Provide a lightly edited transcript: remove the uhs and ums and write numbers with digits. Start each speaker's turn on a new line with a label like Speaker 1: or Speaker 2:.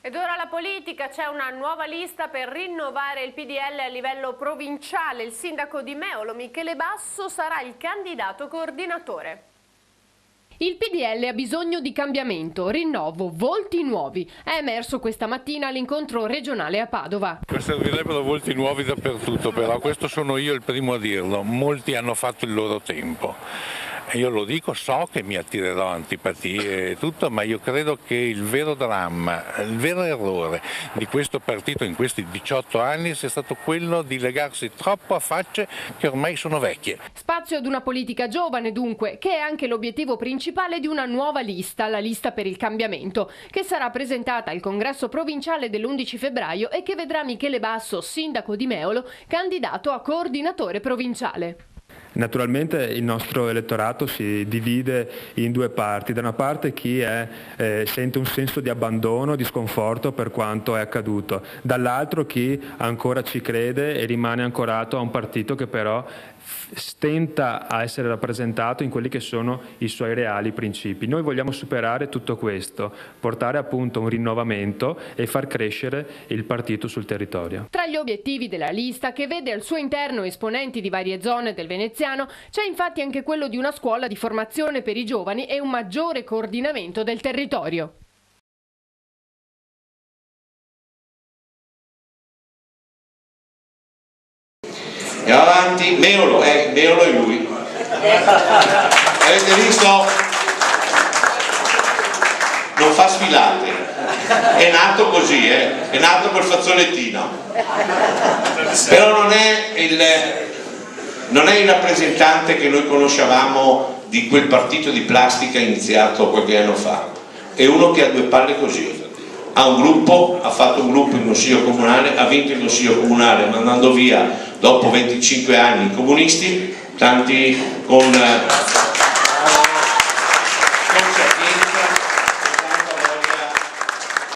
Speaker 1: Ed ora la politica, c'è una nuova lista per rinnovare il PDL a livello provinciale. Il sindaco di Meolo, Michele Basso, sarà il candidato coordinatore. Il PDL ha bisogno di cambiamento, rinnovo, volti nuovi. È emerso questa mattina all'incontro regionale a Padova.
Speaker 2: Servirebbero volti nuovi dappertutto, però questo sono io il primo a dirlo. Molti hanno fatto il loro tempo. Io lo dico, so che mi attirerò antipatie e tutto, ma io credo che il vero dramma, il vero errore di questo partito in questi 18 anni sia stato quello di legarsi troppo a facce che ormai sono vecchie.
Speaker 1: Spazio ad una politica giovane dunque, che è anche l'obiettivo principale di una nuova lista, la lista per il cambiamento, che sarà presentata al congresso provinciale dell'11 febbraio e che vedrà Michele Basso, sindaco di Meolo, candidato a coordinatore provinciale.
Speaker 3: Naturalmente il nostro elettorato si divide in due parti, da una parte chi sente un senso di abbandono, di sconforto per quanto è accaduto, dall'altro chi ancora ci crede e rimane ancorato a un partito che però stenta a essere rappresentato in quelli che sono i suoi reali principi. Noi vogliamo superare tutto questo, portare appunto un rinnovamento e far crescere il partito sul territorio.
Speaker 1: Tra gli obiettivi della lista, che vede al suo interno esponenti di varie zone del veneziano, c'è infatti anche quello di una scuola di formazione per i giovani e un maggiore coordinamento del territorio.
Speaker 4: E avanti, Meolo è lui. Avete visto? Non fa sfilate, è nato così, è nato col fazzolettino. Però non è il rappresentante che noi conoscevamo di quel partito di plastica iniziato qualche anno fa. È uno che ha due palle così. Ha un gruppo, ha fatto un gruppo in consiglio comunale, ha vinto il consiglio comunale mandando via dopo 25 anni i comunisti, tanti con